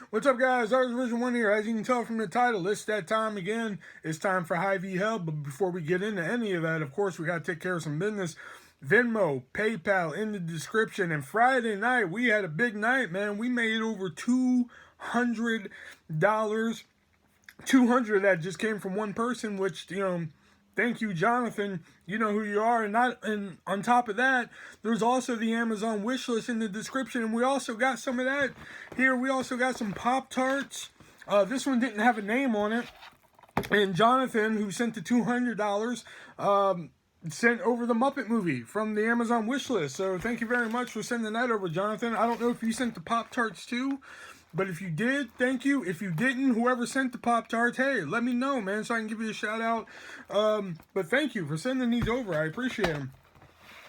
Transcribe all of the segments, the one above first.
What's up, guys? TheArtistV1 here. As you can tell from the title, it's that time again. It's time for Hy-Vee help. But before we get into any of that, of course, we got to take care of some business. Venmo, PayPal in the description. And Friday night, we had a big night, man. We made over $200. 200 of that just came from one person, which, thank you, Jonathan. You know who you are. And on top of that, there's also the Amazon wish list in the description. And we also got some of that here. We also got some Pop-Tarts. This one didn't have a name on it. And Jonathan, who sent the $200, sent over the Muppet movie from the Amazon wish list. So thank you very much for sending that over, Jonathan. I don't know if you sent the Pop-Tarts too, but if you did, thank you. If you didn't, whoever sent the Pop-Tarts, hey, let me know, man, so I can give you a shout out. But thank you for sending these over. I appreciate them.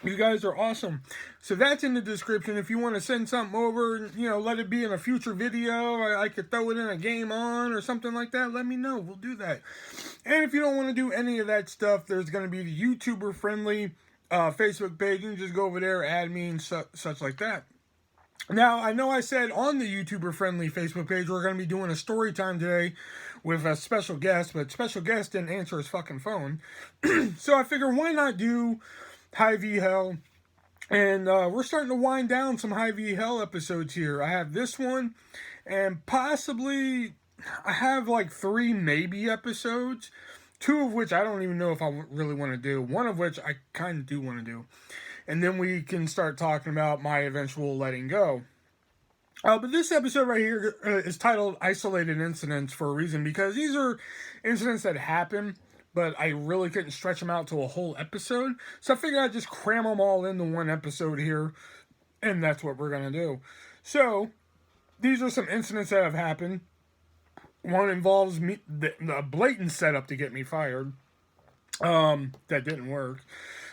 You guys are awesome. So that's in the description. If you want to send something over, let it be in a future video. I could throw it in a game on or something like that. Let me know. We'll do that. And if you don't want to do any of that stuff, there's going to be the YouTuber-friendly Facebook page. You can just go over there, add me, and such like that. Now, I know I said on the YouTuber-friendly Facebook page we're going to be doing a story time today with a special guest, but special guest didn't answer his fucking phone. So I figured, why not do Hy-Vee Hell? And we're starting to wind down some Hy-Vee Hell episodes here. I have this one, and possibly I have like 3 maybe episodes, 2 of which I don't even know if I really want to do, 1 of which I kind of do want to do. And then we can start talking about my eventual letting go. But this episode right here is titled Isolated Incidents for a reason, because these are incidents that happen, but I really couldn't stretch them out to a whole episode. So I figured I'd just cram them all into one episode here, and that's what we're going to do. So, these are some incidents that have happened. One involves me, the blatant setup to get me fired. That didn't work.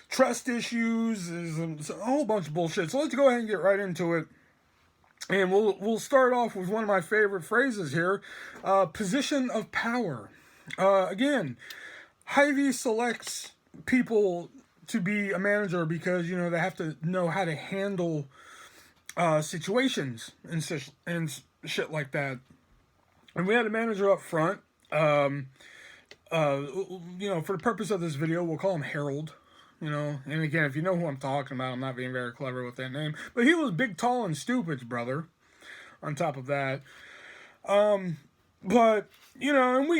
Trust issues, is a whole bunch of bullshit. So let's go ahead and get right into it. And we'll start off with one of my favorite phrases here. Position of power. Again, Hy-Vee selects people to be a manager because, they have to know how to handle situations and shit like that. And we had a manager up front. For the purpose of this video, we'll call him Harold. And again, if you know who I'm talking about, I'm not being very clever with that name. But he was big, tall, and stupid, brother. On top of that. And we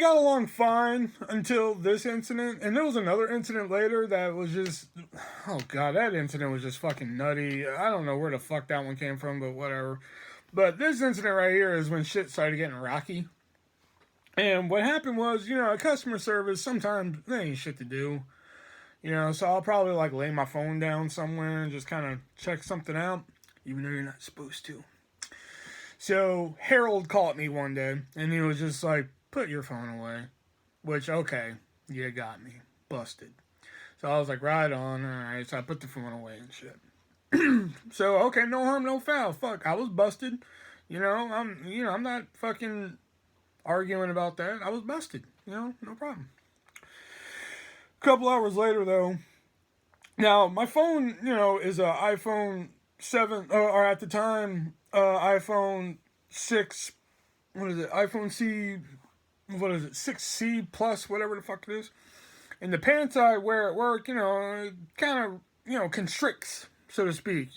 got along fine until this incident. And there was another incident later that was just, oh God, that incident was just fucking nutty. I don't know where the fuck that one came from, but whatever. But this incident right here is when shit started getting rocky. And what happened was, customer service, sometimes they ain't shit to do. So I'll probably lay my phone down somewhere and just kind of check something out, even though you're not supposed to. So Harold called me one day, and he was just like, put your phone away. Which, okay, you got me. Busted. So I was like, right on, alright. So I put the phone away and shit. So, okay, no harm, no foul. Fuck, I was busted. I'm not fucking arguing about that. I was busted. No problem. A couple hours later, though, now my phone, is a iPhone 7, or at the time, iPhone 6, iPhone C, 6C plus, whatever the fuck it is. And the pants I wear at work, kind of, constricts, so to speak,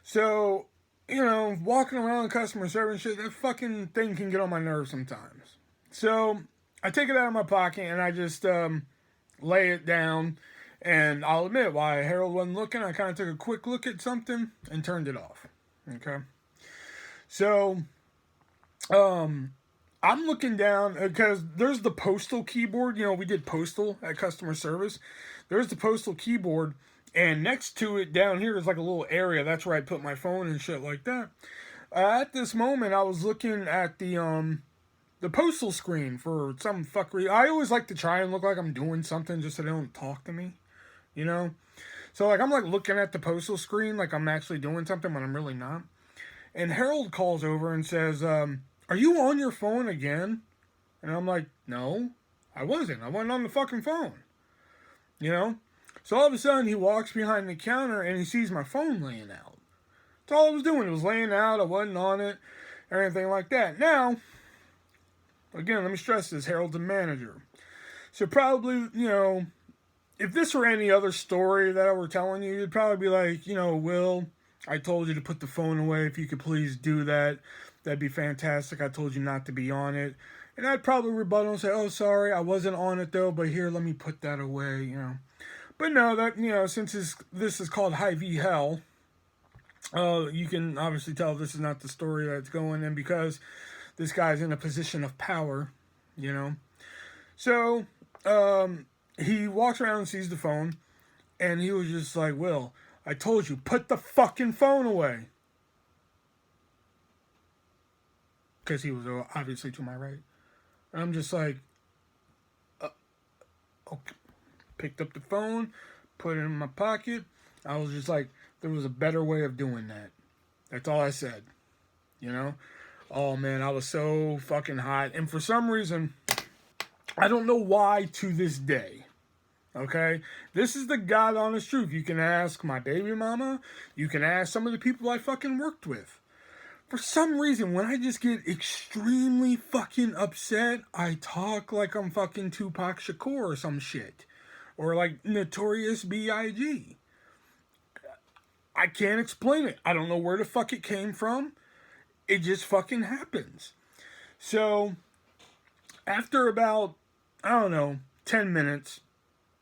So, walking around customer service shit, that fucking thing can get on my nerves sometimes. So, I take it out of my pocket and I just, lay it down, and I'll admit, while Harold wasn't looking, I kind of took a quick look at something and turned it off. Okay, so I'm looking down because there's the postal keyboard. We did postal at customer service. There's the postal keyboard, and next to it down here is like a little area. That's where I put my phone and shit like that. At this moment, I was looking at the postal screen for some fuckery. I always like to try and look like I'm doing something just so they don't talk to me, So, I'm looking at the postal screen like I'm actually doing something when I'm really not. And Harold calls over and says, are you on your phone again? And I'm like, no, I wasn't. I wasn't on the fucking phone, So all of a sudden, he walks behind the counter and he sees my phone laying out. That's all I was doing. It was laying out. I wasn't on it. or anything like that. Now, again, let me stress this, Harold's a manager. So probably, if this were any other story that I were telling you, you'd probably be like, Will, I told you to put the phone away. If you could please do that, that'd be fantastic. I told you not to be on it. And I'd probably rebuttal and say, oh, sorry, I wasn't on it though, but here, let me put that away, But no, that, since this is called Hy-Vee hell, you can obviously tell this is not the story that's going in because this guy's in a position of power, So, he walks around and sees the phone, and he was just like, Will, I told you, put the fucking phone away. Because he was obviously to my right. And I'm just like, okay. Picked up the phone, put it in my pocket. I was just like, there was a better way of doing that. That's all I said. Oh man, I was so fucking hot. And for some reason, I don't know why to this day. Okay? This is the God honest truth. You can ask my baby mama. You can ask some of the people I fucking worked with. For some reason, when I just get extremely fucking upset, I talk like I'm fucking Tupac Shakur or some shit. Or like Notorious B.I.G. I can't explain it. I don't know where the fuck it came from. It just fucking happens. So, after about, 10 minutes,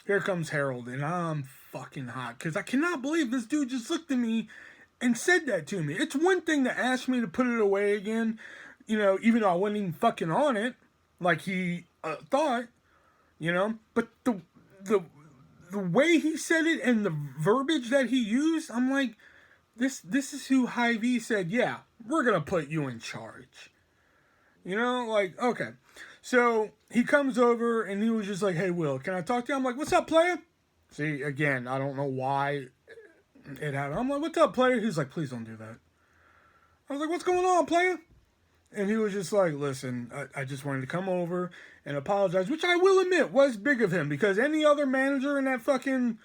here comes Harold, and I'm fucking hot. Because I cannot believe this dude just looked at me and said that to me. It's one thing to ask me to put it away again, even though I wasn't even fucking on it, like he thought, But the way he said it and the verbiage that he used, I'm like, this is who Hy-Vee said, yeah, we're going to put you in charge. Okay. So he comes over and he was just like, hey, Will, can I talk to you? I'm like, what's up, player? See, again, I don't know why it happened. I'm like, what's up, player? He's like, please don't do that. I was like, what's going on, player? And he was just like, listen, I just wanted to come over and apologize, which I will admit was big of him because any other manager in that fucking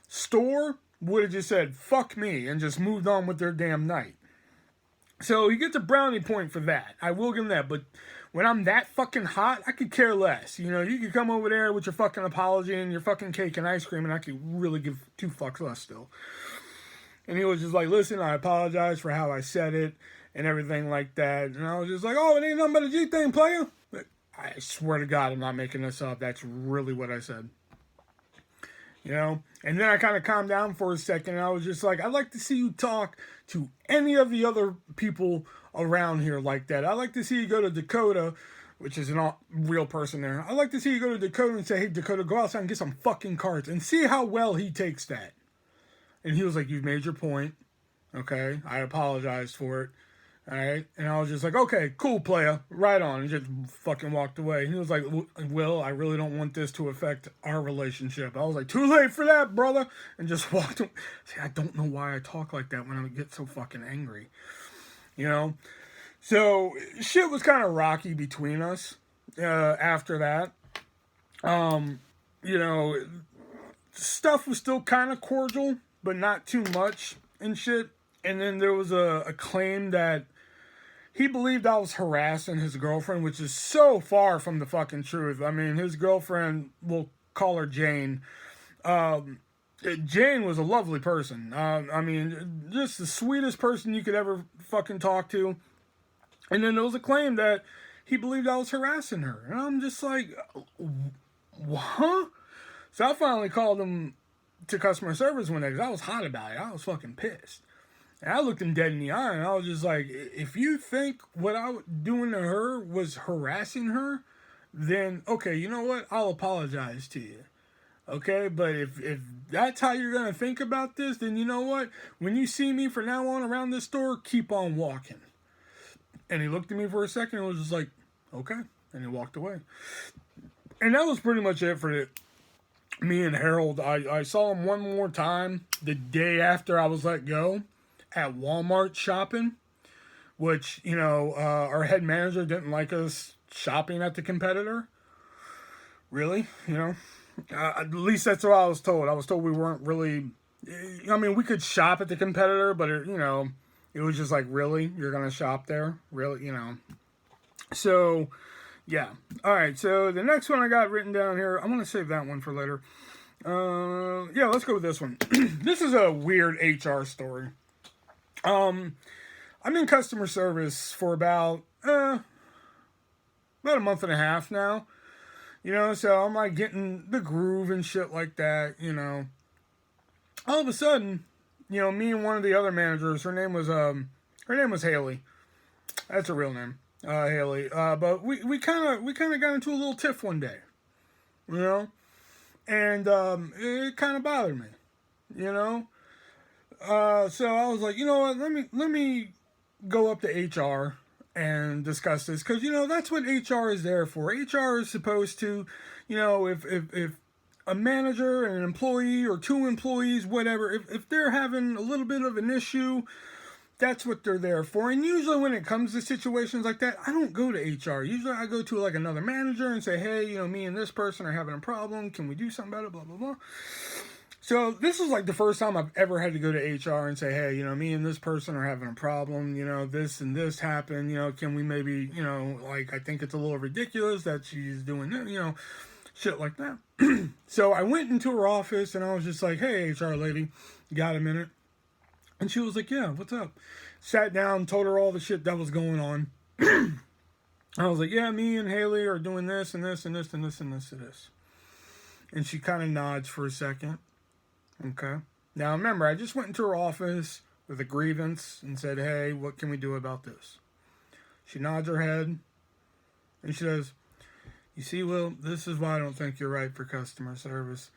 store would have just said, fuck me, and just moved on with their damn night. So he gets a brownie point for that. I will give him that. But when I'm that fucking hot, I could care less. You could come over there with your fucking apology and your fucking cake and ice cream, and I could really give 2 fucks less still. And he was just like, listen, I apologize for how I said it and everything like that. And I was just like, oh, it ain't nothing but a G thing, player. But I swear to God, I'm not making this up. That's really what I said. And then I kind of calmed down for a second, and I was just like, I'd like to see you talk to any of the other people around here like that. I'd like to see you go to Dakota, which is a real person there. I'd like to see you go to Dakota and say, hey, Dakota, go outside and get some fucking cards and see how well he takes that. And he was like, you've made your point. Okay, I apologized for it. All right, and I was just like, okay, cool, player, right on, and just fucking walked away. He was like, Will, I really don't want this to affect our relationship. I was like, too late for that, brother, and just walked away. See, I don't know why I talk like that when I get so fucking angry, So, shit was kind of rocky between us after that. Stuff was still kind of cordial, but not too much and shit. And then there was a claim that he believed I was harassing his girlfriend, which is so far from the fucking truth. I mean, his girlfriend, we'll call her Jane. Jane was a lovely person. I mean, just the sweetest person you could ever fucking talk to. And then there was a claim that he believed I was harassing her. And I'm just like, what? So I finally called him to customer service one day because I was hot about it. I was fucking pissed. And I looked him dead in the eye and I was just like, if you think what I was doing to her was harassing her, then, okay, you know what? I'll apologize to you. Okay? But if that's how you're going to think about this, then you know what? When you see me from now on around this store, keep on walking. And he looked at me for a second and was just like, okay. And he walked away. And that was pretty much it for me and Harold. I saw him one more time the day after I was let go at Walmart shopping, which, our head manager didn't like us shopping at the competitor. Really? At least that's what I was told. I was told we weren't really, we could shop at the competitor, but, It was just like, really? You're going to shop there? Really? You know. So, yeah. All right. So, the next one I got written down here, I'm going to save that one for later. Yeah, let's go with this one. This is a weird HR story. I'm in customer service for about a month and a half now. You know, so I'm like getting the groove and shit like that, you know. All of a sudden, you know, me and one of the other managers, her name was Haley. That's her real name, Haley. But we kind of got into a little tiff one day, you know, and it kind of bothered me, you know. So I was like, you know what, let me go up to HR and discuss this, because, you know, that's what HR is there for. HR is supposed to, you know, if a manager and an employee or two employees, whatever, if they're having a little bit of an issue, that's what they're there for. And usually when it comes to situations like that, I don't go to HR. Usually I go to like another manager and say, hey, you know, me and this person are having a problem. Can we do something about it? Blah, blah, blah. So this is like the first time I've ever had to go to HR and say, hey, you know, me and this person are having a problem. You know, this and this happened. You know, can we maybe, you know, like, I think it's a little ridiculous that she's doing that, you know, shit like that. So I went into her office and I was just like, hey, HR lady, got a minute? And she was like, yeah, what's up? Sat down, told her all the shit that was going on. I was like, yeah, me and Haley are doing this and this and this and this and this and this. And she kind of nods for a second. Okay. Now remember, I just went into her office with a grievance and said, hey, what can we do about this? She nods her head and she says, you see, Will, this is why I don't think you're right for customer service.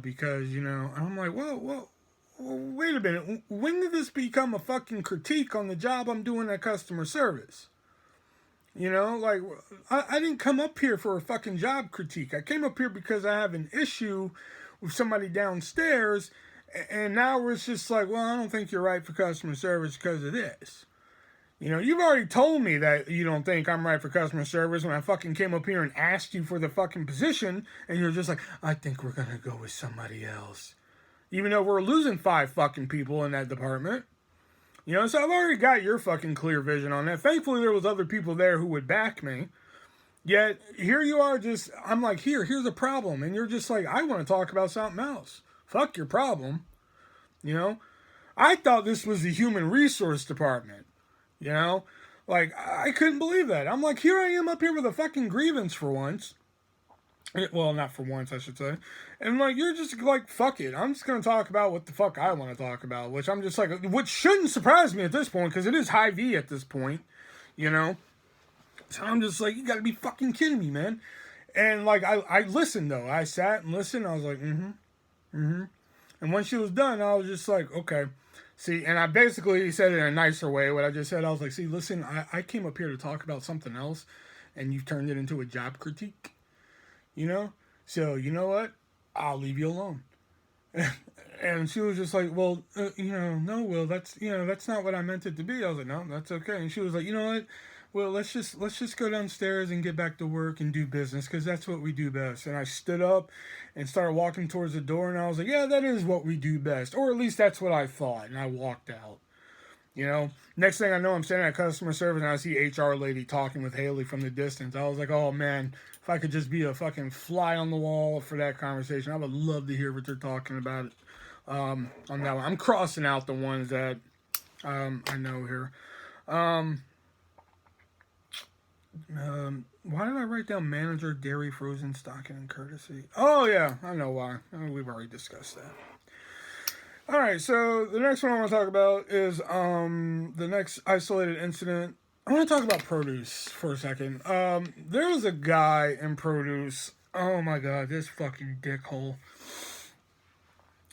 Because, you know, I'm like, well, wait a minute. When did this become a fucking critique on the job I'm doing at customer service? You know, like, I didn't come up here for a fucking job critique. I came up here because I have an issue with somebody downstairs, and now it's just like, well, I don't think you're right for customer service because of this. You know, you've already told me that you don't think I'm right for customer service when I fucking came up here and asked you for the fucking position, and you're just like, I think we're gonna go with somebody else. Even though we're losing 5 fucking people in that department. You know, so I've already got your fucking clear vision on that. Thankfully, there was other people there who would back me. Yet, here you are just, I'm like, here's a problem. And you're just like, I want to talk about something else. Fuck your problem. You know? I thought this was the human resource department. You know? Like, I couldn't believe that. I'm like, here I am up here with a fucking grievance for once. Well, not for once, I should say. And, like, you're just like, fuck it. I'm just going to talk about what the fuck I want to talk about. Which I'm just like, which shouldn't surprise me at this point, because it is Hy-Vee at this point. You know? So I'm just like, you gotta be fucking kidding me, man. And, like, I listened, though. I sat and listened. I was like, And when she was done, I was just like, okay. See, and I basically said it in a nicer way. What I just said, I was like, see, listen, I came up here to talk about something else, and you turned it into a job critique. You know? So, you know what? I'll leave you alone. And she was just like, well, you know, no, Will, that's not what I meant it to be. I was like, no, that's okay. And she was like, you know what? Well, let's just go downstairs and get back to work and do business, because that's what we do best. And I stood up and started walking towards the door, and I was like, yeah, that is what we do best. Or at least that's what I thought. And I walked out. You know, next thing I know, I'm standing at customer service and I see HR lady talking with Haley from the distance. I was like, oh man, if I could just be a fucking fly on the wall for that conversation, I would love to hear what they're talking about on that one. I'm crossing out the ones that I know here. Why did I write down manager, dairy, frozen, stocking, and courtesy? Oh yeah, I know why. We've already discussed that. Alright, so the next one I want to talk about is the next isolated incident. I want to talk about produce for a second. There was a guy in produce. Oh my god, this fucking dickhole.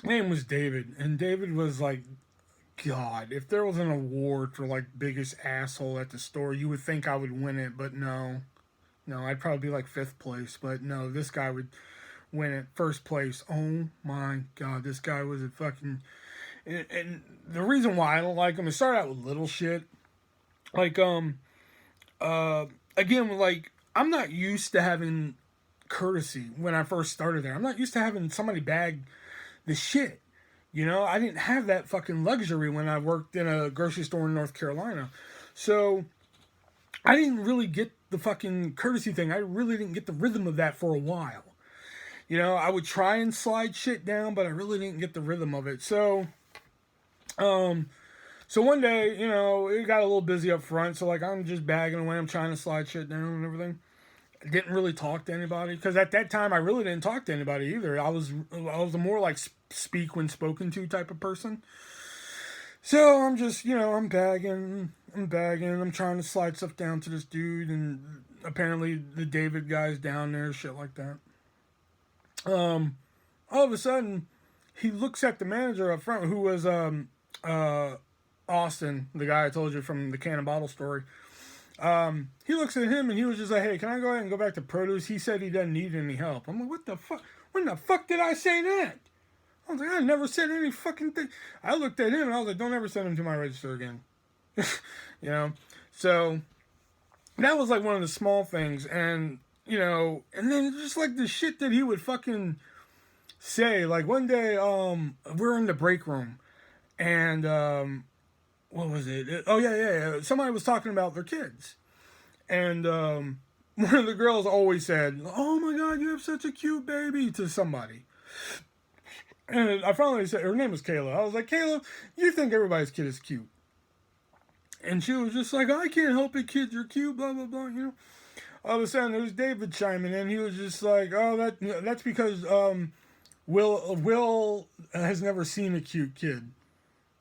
His name was David, and David was like, God, if there was an award for, like, biggest asshole at the store, you would think I would win it, but no. No, I'd probably be, like, 5th place, but no, this guy would win it 1st place. Oh, my God, this guy was a fucking... And the reason why I don't like him, it started out with little shit. Like, again, like, I'm not used to having courtesy when I first started there. I'm not used to having somebody bag the shit. You know, I didn't have that fucking luxury when I worked in a grocery store in North Carolina. So I didn't really get the fucking courtesy thing. I really didn't get the rhythm of that for a while. You know, I would try and slide shit down, but I really didn't get the rhythm of it. So one day, you know, it got a little busy up front. So like I'm just bagging away. I'm trying to slide shit down and everything. I didn't really talk to anybody because at that time I really didn't talk to anybody either. I was a more like speak when spoken to type of person. So I'm just, you know, I'm bagging, I'm trying to slide stuff down to this dude, and apparently the David guy's down there, shit like that. All of a sudden, he looks at the manager up front, who was Austin, the guy I told you from the can and bottle story. He looks at him and he was just like, "Hey, can I go ahead and go back to produce? He said he doesn't need any help." I'm like, "What the fuck? When the fuck did I say that?" I was like, "I never said any fucking thing." I looked at him and I was like, "Don't ever send him to my register again." You know? So that was like one of the small things. And, you know, and then just like the shit that he would fucking say. Like one day, we're in the break room and, what was it? Oh, yeah. Somebody was talking about their kids. And, one of the girls always said, "Oh my God, you have such a cute baby," to somebody. And I finally said, her name was Kayla. I was like, "Kayla, you think everybody's kid is cute?" And she was just like, "I can't help it, kids are cute, blah, blah, blah," you know. All of a sudden, there was David chiming in. He was just like, "Oh, that's because Will has never seen a cute kid."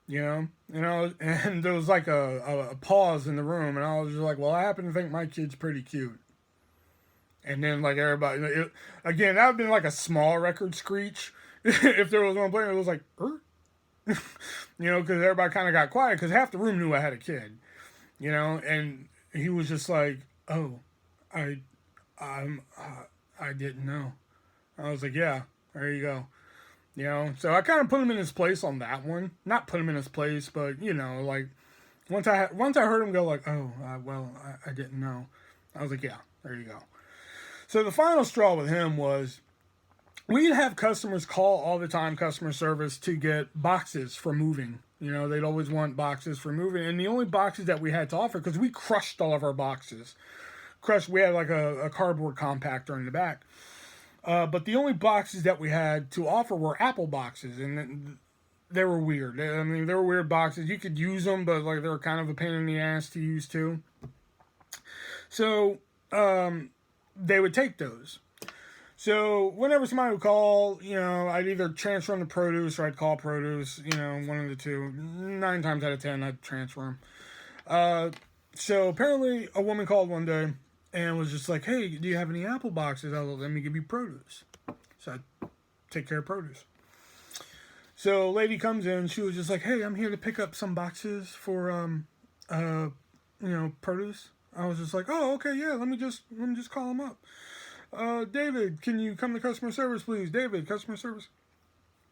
You know, and there was like a pause in the room, and I was just like, "Well, I happen to think my kid's pretty cute." And then like everybody, again, that would have been like a small record screech if there was one playing. It was like, you know, because everybody kind of got quiet because half the room knew I had a kid, you know, and he was just like, "Oh, I, I didn't know." I was like, "Yeah, there you go." You know, so I kind of put him in his place on that one. Not put him in his place, but you know, like once I heard him go like, "Oh, I didn't know." I was like, "Yeah, there you go." So the final straw with him was we'd have customers call all the time, customer service, to get boxes for moving. You know, they'd always want boxes for moving, and the only boxes that we had to offer, because we crushed all of our boxes. We had like a cardboard compactor in the back. But the only boxes that we had to offer were Apple boxes, and they were weird. I mean, they were weird boxes. You could use them, but like they were kind of a pain in the ass to use too. So they would take those. So whenever somebody would call, you know, I'd either transfer them to produce or I'd call produce. You know, one of the two. 9 times out of 10, I'd transfer them. So apparently, a woman called one day and was just like, "Hey, do you have any Apple boxes?" I was like, "Let me give you produce." So I take care of produce. So a lady comes in. She was just like, "Hey, I'm here to pick up some boxes for you know, produce." I was just like, "Oh, okay, yeah. Let me just call them up. David, can you come to customer service, please? David, customer service."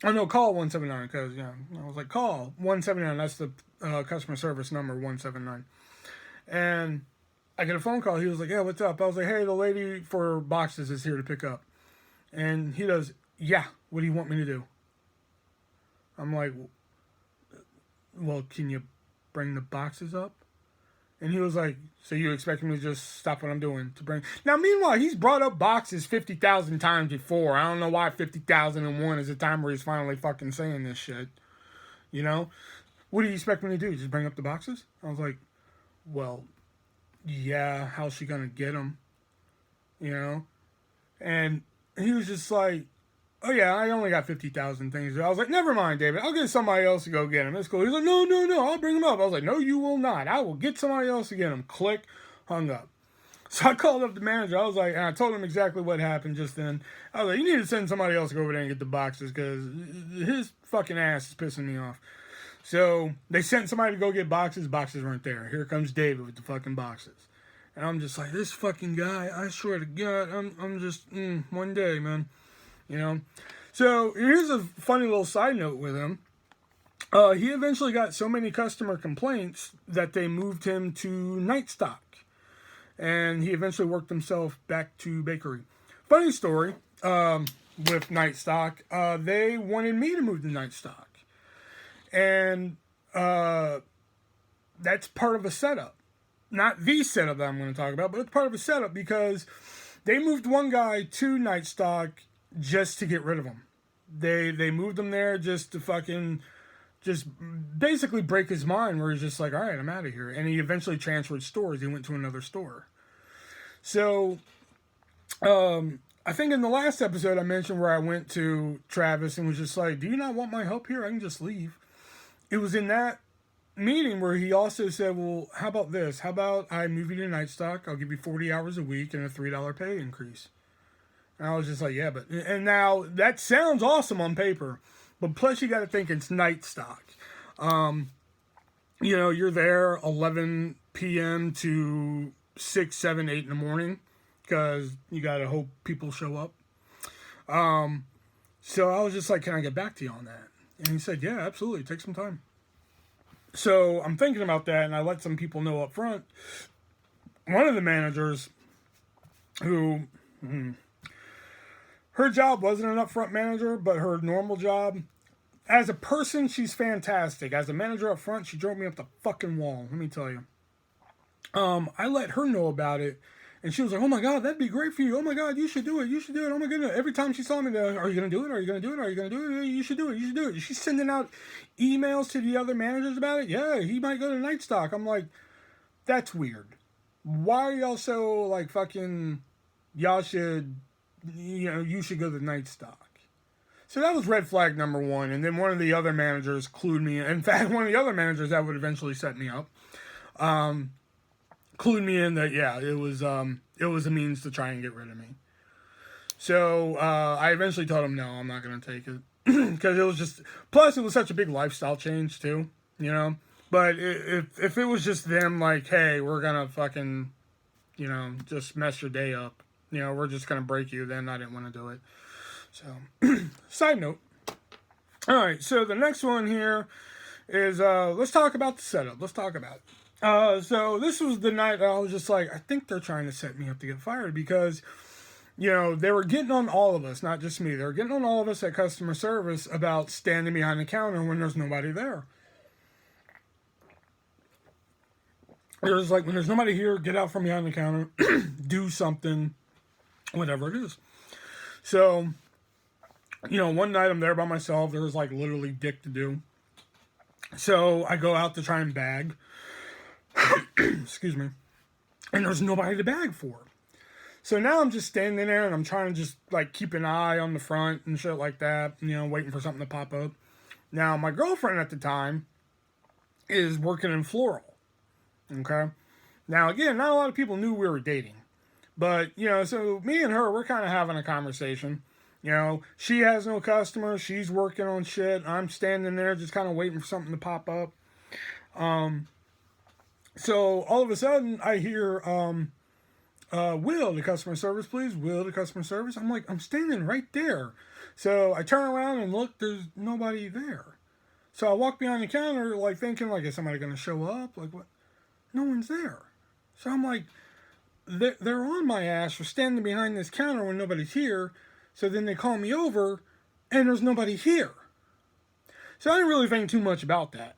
Oh no, call 179 because yeah, I was like, "Call 179." That's the customer service number, 179. And I get a phone call. He was like, "Yeah, what's up?" I was like, "Hey, the lady for boxes is here to pick up." And he goes, "Yeah, what do you want me to do?" I'm like, "Well, can you bring the boxes up?" And he was like, "So you expect me to just stop what I'm doing to bring?" Now, meanwhile, he's brought up boxes 50,000 times before. I don't know why 50,001 is the time where he's finally fucking saying this shit. You know? "What do you expect me to do? Just bring up the boxes?" I was like, "Well, yeah, how's she gonna get them?" You know? And he was just like, "Oh yeah, I only got 50,000 things." I was like, "Never mind, David. I'll get somebody else to go get them. It's cool." He's like, No, I'll bring them up." I was like, "No, you will not. I will get somebody else to get them." Click, hung up. So I called up the manager. I was like, and I told him exactly what happened just then. I was like, "You need to send somebody else to go over there and get the boxes because his fucking ass is pissing me off." So they sent somebody to go get boxes. Boxes weren't there. Here comes David with the fucking boxes. And I'm just like, this fucking guy, I swear to God, I'm just, one day, man. You know? So here's a funny little side note with him. He eventually got so many customer complaints that they moved him to night stock. And he eventually worked himself back to bakery. Funny story with night stock. They wanted me to move to night stock. And that's part of a setup. Not the setup that I'm going to talk about, but it's part of a setup because they moved one guy to Night Stock just to get rid of him. They moved him there just to fucking just basically break his mind, where he's just like, all right, I'm out of here. And he eventually transferred stores. He went to another store. So, I think in the last episode I mentioned where I went to Travis and was just like, do you not want my help here? I can just leave. It was in that meeting where he also said, well, how about this? How about I move you to Night Stock? I'll give you 40 hours a week and a $3 pay increase. And I was just like, yeah, but... And now, that sounds awesome on paper. But plus you got to think it's Night Stock. You know, you're there 11 p.m. to 6, 7, 8 in the morning. Because you got to hope people show up. So I was just like, can I get back to you on that? And he said, yeah, absolutely. Take some time. So I'm thinking about that, and I let some people know up front. One of the managers who... her job wasn't an upfront manager, but her normal job, as a person, she's fantastic. As a manager up front, she drove me up the fucking wall, let me tell you. I let her know about it, and she was like, oh my God, that'd be great for you. Oh my God, you should do it. You should do it. Oh my goodness. Every time she saw me, are you going to do it? Are you going to do it? Are you going to do it? You should do it. You should do it. She's sending out emails to the other managers about it. Yeah, he might go to Night Stock. I'm like, that's weird. Why are y'all so, like, fucking, y'all should... you know, you should go to Night Stock. So that was red flag number one. And then one of the other managers clued me in. In fact, one of the other managers that would eventually set me up, clued me in that, yeah, it was a means to try and get rid of me. So I eventually told him, no, I'm not going to take it. Because it was just, plus it was such a big lifestyle change too, you know. But if it was just them like, hey, we're going to fucking, you know, just mess your day up. You know, we're just going to break you, then I didn't want to do it. So, side note. All right, so the next one here is, let's talk about the setup. Let's talk about it. So this was the night I was just like, I think they're trying to set me up to get fired because, you know, they were getting on all of us, not just me. They were getting on all of us at customer service about standing behind the counter when there's nobody there. It was like, when there's nobody here, get out from behind the counter, do something. Whatever it is. So, you know, one night I'm there by myself. There was like literally dick to do. So I go out to try and bag. Excuse me. And there's nobody to bag for. So now I'm just standing there and I'm trying to just like keep an eye on the front and shit like that. You know, waiting for something to pop up. Now my girlfriend at the time is working in floral. Okay. Now again, not a lot of people knew we were dating. But, you know, so me and her, we're kind of having a conversation. You know, she has no customers. She's working on shit. I'm standing there just kind of waiting for something to pop up. So all of a sudden, I hear, Will, to customer service, please. Will, to customer service. I'm like, I'm standing right there. So I turn around and look, there's nobody there. So I walk behind the counter, like thinking, like, is somebody going to show up? Like, what? No one's there. So I'm like... They're on my ass for standing behind this counter when nobody's here. So then they call me over and there's nobody here. So I didn't really think too much about that.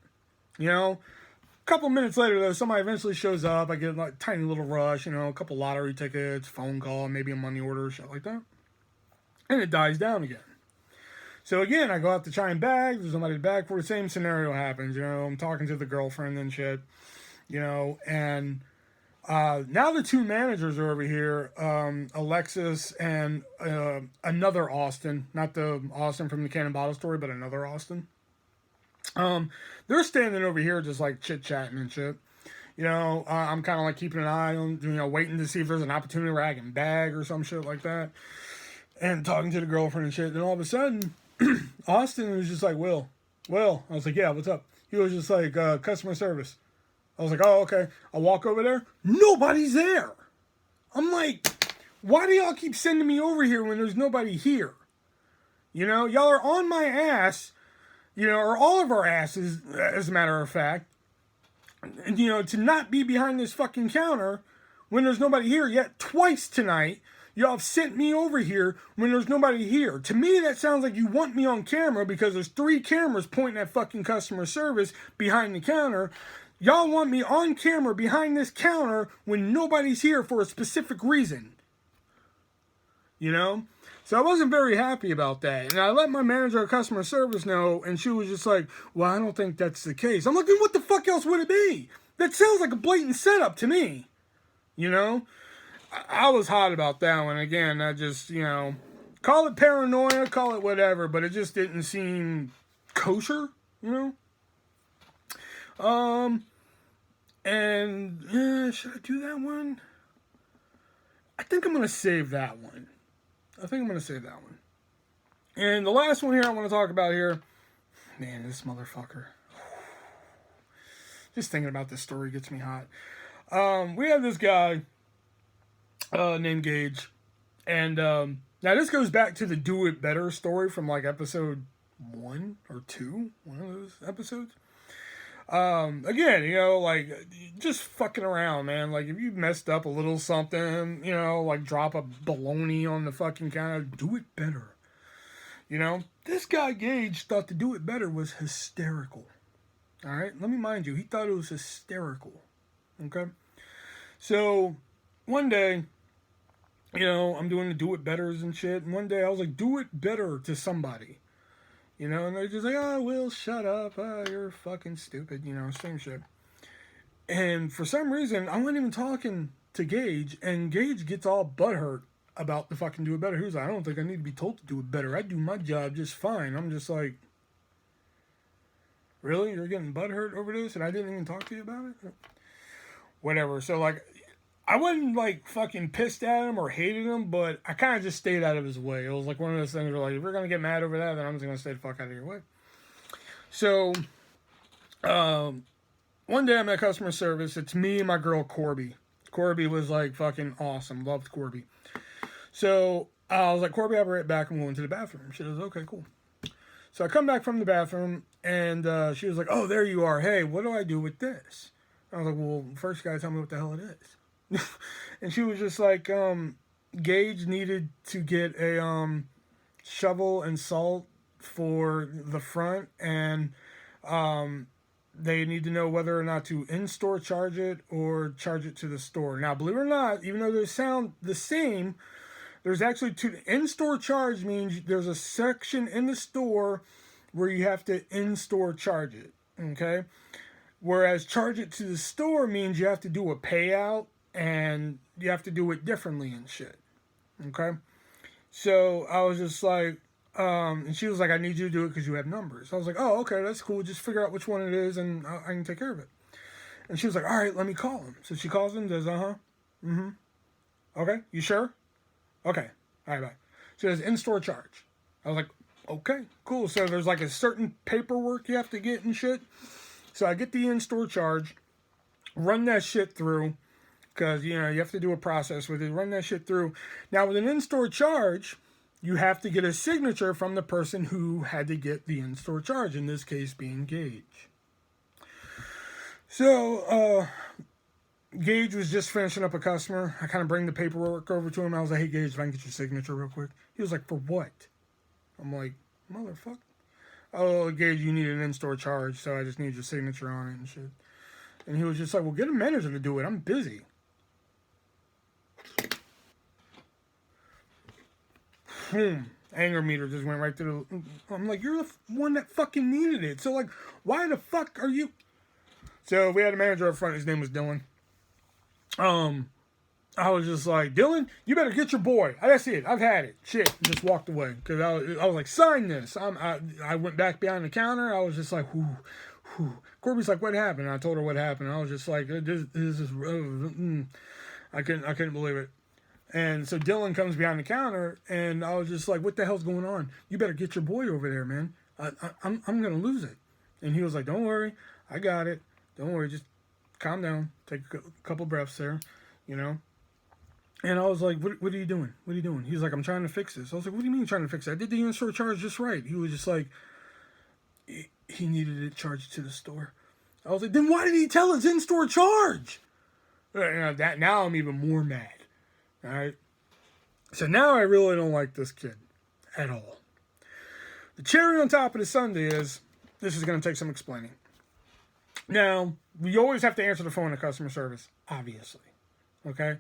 You know, a couple minutes later though, somebody eventually shows up. I get like a tiny little rush, you know, a couple lottery tickets, phone call, maybe a money order, shit like that. And it dies down again. So again, I go out to try and bag. There's nobody to bag for. The same scenario happens. You know, I'm talking to the girlfriend and shit, you know, and... now the two managers are over here, Alexis and another Austin, not the Austin from the Cannon Bottle story, but another Austin. They're standing over here just like chit-chatting and shit. You know, I'm kind of like keeping an eye on, you know, waiting to see if there's an opportunity where I can bag or some shit like that. And talking to the girlfriend and shit. Then all of a sudden, Austin was just like, Will. I was like, yeah, what's up? He was just like, customer service. I was like, oh, okay. I walk over there. Nobody's there. I'm like, why do y'all keep sending me over here when there's nobody here? You know, y'all are on my ass, you know, or all of our asses, as a matter of fact. You know, to not be behind this fucking counter when there's nobody here. Yet twice tonight, y'all have sent me over here when there's nobody here. To me, that sounds like you want me on camera because there's 3 cameras pointing at fucking customer service behind the counter. Y'all want me on camera behind this counter when nobody's here for a specific reason. You know? So I wasn't very happy about that. And I let my manager of customer service know, and she was just like, well, I don't think that's the case. I'm like, then what the fuck else would it be? That sounds like a blatant setup to me. You know? I was hot about that one. Again, I just, you know, call it paranoia, call it whatever, but it just didn't seem kosher, you know? And, yeah, should I do that one? I think I'm going to save that one. And the last one here I want to talk about here, man, this motherfucker. Just thinking about this story gets me hot. We have this guy named Gage, and now this goes back to the Do It Better story from like episode 1 or 2, one of those episodes. Again, you know, like, just fucking around, man. Like, if you messed up a little something, you know, like drop a baloney on the fucking counter, do it better. You know, this guy Gage thought to do it better was hysterical. All right, let me mind you, he thought it was hysterical. Okay, so one day, you know, I'm doing the do it betters and shit, and one day I was like, do it better to somebody. You know, and they're just like, oh, Will, shut up. Oh, you're fucking stupid. You know, same shit. And for some reason, I wasn't even talking to Gage, and Gage gets all butthurt about the fucking do it better. He was like, I don't think I need to be told to do it better. I do my job just fine. I'm just like, really? You're getting butthurt over this, and I didn't even talk to you about it? Whatever. So, like, I wasn't, like, fucking pissed at him or hated him, but I kind of just stayed out of his way. It was, like, one of those things where, like, if we're going to get mad over that, then I'm just going to stay the fuck out of your way. So, one day I'm at customer service. It's me and my girl, Corby. Corby was, like, fucking awesome. Loved Corby. So, I was like, Corby, I'll be right back. I'm going to the bathroom. She was, okay, cool. So, I come back from the bathroom, and she was like, oh, there you are. Hey, what do I do with this? I was like, well, first you got to tell me what the hell it is. And she was just like, Gage needed to get a shovel and salt for the front, and they need to know whether or not to in-store charge it or charge it to the store. Now, believe it or not, even though they sound the same, there's actually two. In-store charge means there's a section in the store where you have to in-store charge it, okay? Whereas charge it to the store means you have to do a payout, and you have to do it differently and shit. Okay? So I was just like, and she was like, I need you to do it because you have numbers. I was like, oh, okay, that's cool. Just figure out which one it is and I can take care of it. And she was like, all right, let me call him. So she calls him, does, okay, you sure? Okay, all right, bye. She says, in-store charge. I was like, okay, cool. So there's like a certain paperwork you have to get and shit. So I get the in-store charge, run that shit through, because, you know, you have to do a process with it. Run that shit through. Now, with an in-store charge, you have to get a signature from the person who had to get the in-store charge, in this case being Gage. So, Gage was just finishing up a customer. I kind of bring the paperwork over to him. I was like, hey, Gage, if I can get your signature real quick. He was like, for what? I'm like, motherfucker. Oh, Gage, you need an in-store charge, so I just need your signature on it and shit. And he was just like, well, get a manager to do it. I'm busy. Anger meter just went right to the... I'm like, you're the one that fucking needed it. So, like, why the fuck are you... So, we had a manager up front. His name was Dylan. I was just like, Dylan, you better get your boy. That's it. I've had it. Shit. And just walked away. Because I was like, sign this. I went back behind the counter. I was just like, whew. Corby's like, what happened? I told her what happened. I was just like, this is... I couldn't believe it. And so Dylan comes behind the counter, and I was just like, what the hell's going on? You better get your boy over there, man. I'm going to lose it. And he was like, don't worry. I got it. Don't worry. Just calm down. Take a couple breaths there, you know. And I was like, what are you doing? What are you doing? He's like, I'm trying to fix this. I was like, what do you mean trying to fix it? I did the in-store charge just right. He was just like, he needed it charged to the store. I was like, then why did he tell us in-store charge? You know, now I'm even more mad. All right. So now I really don't like this kid at all. The cherry on top of the sundae is, this is going to take some explaining. Now, we always have to answer the phone at customer service, obviously. Okay?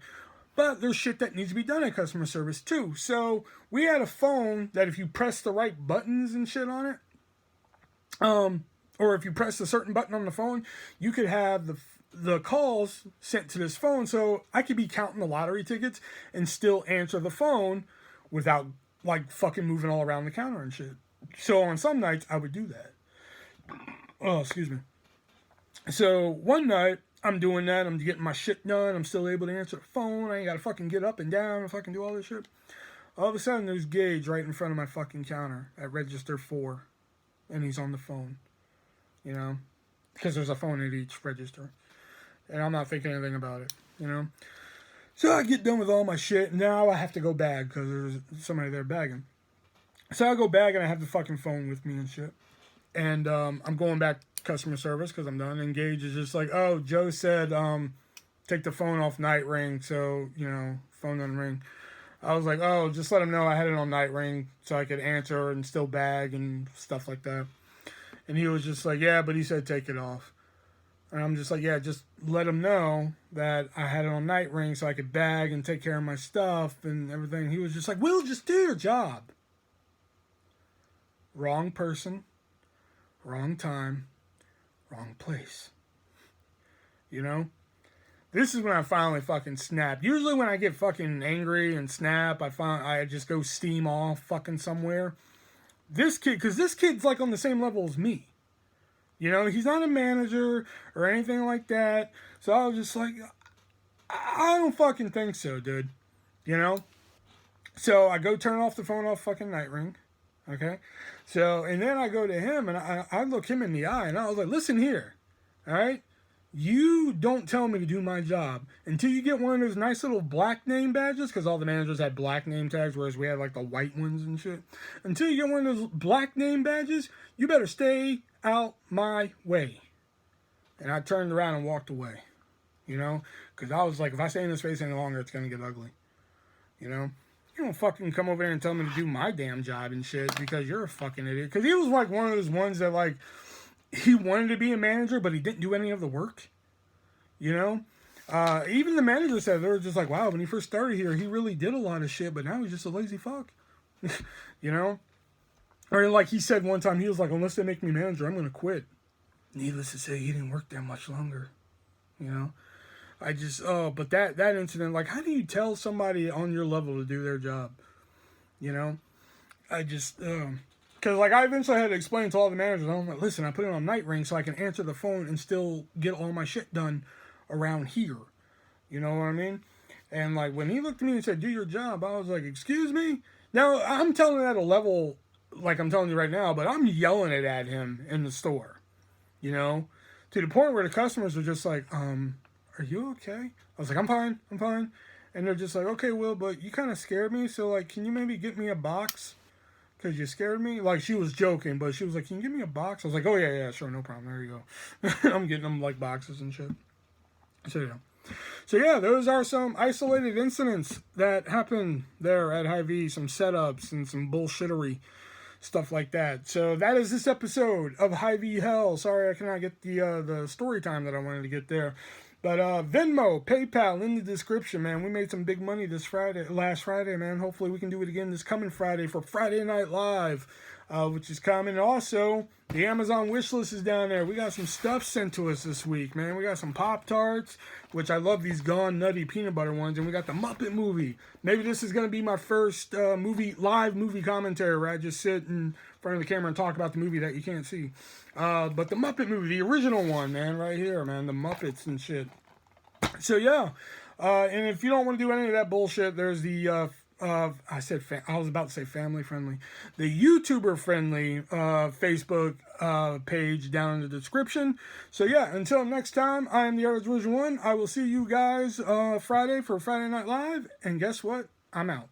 But there's shit that needs to be done at customer service too. So we had a phone that if you press the right buttons and shit on it, or if you press a certain button on the phone, you could have the calls sent to this phone. So I could be counting the lottery tickets and still answer the phone without like fucking moving all around the counter and shit. So on some nights I would do that. Oh, excuse me. So one night I'm doing that. I'm getting my shit done. I'm still able to answer the phone. I ain't got to fucking get up and down and fucking do all this shit. All of a sudden there's Gage right in front of my fucking counter at register 4. And he's on the phone. You know? Because there's a phone at each register. And I'm not thinking anything about it. You know? So I get done with all my shit. Now I have to go bag because there's somebody there bagging. So I go bag and I have the fucking phone with me and shit. And I'm going back to customer service because I'm done. And Gage is just like, oh, Joe said take the phone off night ring. So, you know, phone doesn't ring. I was like, oh, just let him know I had it on night ring so I could answer and still bag and stuff like that. And he was just like, yeah, but he said take it off. And I'm just like, yeah, just let him know that I had it on night ring so I could bag and take care of my stuff and everything. He was just like, Will, just do your job. Wrong person, wrong time, wrong place. You know? This is when I finally fucking snap. Usually when I get fucking angry and snap, I just go steam off fucking somewhere. This kid, because this kid's like on the same level as me. You know, he's not a manager or anything like that. So I was just like, I don't fucking think so, dude. You know? So I go turn off the phone off fucking night ring. Okay? So, and then I go to him and I look him in the eye and I was like, listen here. All right? You don't tell me to do my job until you get one of those nice little black name badges, because all the managers had black name tags, whereas we had like the white ones and shit. Until you get one of those black name badges, you better stay out my way. And I turned around and walked away, you know, because I was like, if I stay in this space any longer, it's going to get ugly, you know. You don't fucking come over here and tell me to do my damn job and shit because you're a fucking idiot. Because he was like one of those ones that like, he wanted to be a manager, but he didn't do any of the work. You know? Even the manager said, they were just like, wow, when he first started here, he really did a lot of shit, but now he's just a lazy fuck. You know? Or like he said one time, he was like, unless they make me manager, I'm going to quit. Needless to say, he didn't work there much longer. You know? I just, but that incident, like, how do you tell somebody on your level to do their job? You know? I just, because, like, I eventually had to explain to all the managers, I'm like, listen, I put it on night ring so I can answer the phone and still get all my shit done around here. You know what I mean? And, like, when he looked at me and said, do your job, I was like, excuse me? Now, I'm telling it at a level, like I'm telling you right now, but I'm yelling it at him in the store. You know? To the point where the customers were just like, are you okay? I was like, I'm fine. And they're just like, okay, Will, but you kind of scared me, so, like, can you maybe get me a box? Because you scared me? Like, she was joking, but she was like, can you give me a box? I was like, oh, yeah, sure, no problem. There you go. I'm getting them, like, boxes and shit. So, yeah, those are some isolated incidents that happened there at Hy-Vee. Some setups and some bullshittery stuff like that. So, that is this episode of Hy-Vee Hell. Sorry I cannot get the story time that I wanted to get there. But Venmo, PayPal in the description, man. We made some big money last Friday, man. Hopefully we can do it again this coming Friday for Friday Night Live, which is coming. And also, the Amazon wish list is down there. We got some stuff sent to us this week, man. We got some Pop-Tarts, which I love these Gone Nutty peanut butter ones. And we got the Muppet movie. Maybe this is going to be my first live movie commentary where I just sit in front of the camera and talk about the movie that you can't see. But the Muppet movie, the original one, man, right here, man, the Muppets and shit. So, yeah, and if you don't want to do any of that bullshit, there's the, I was about to say family friendly, the YouTuber friendly Facebook page down in the description. So, yeah, until next time, I am the Artist Version 1. I will see you guys Friday for Friday Night Live, and guess what? I'm out.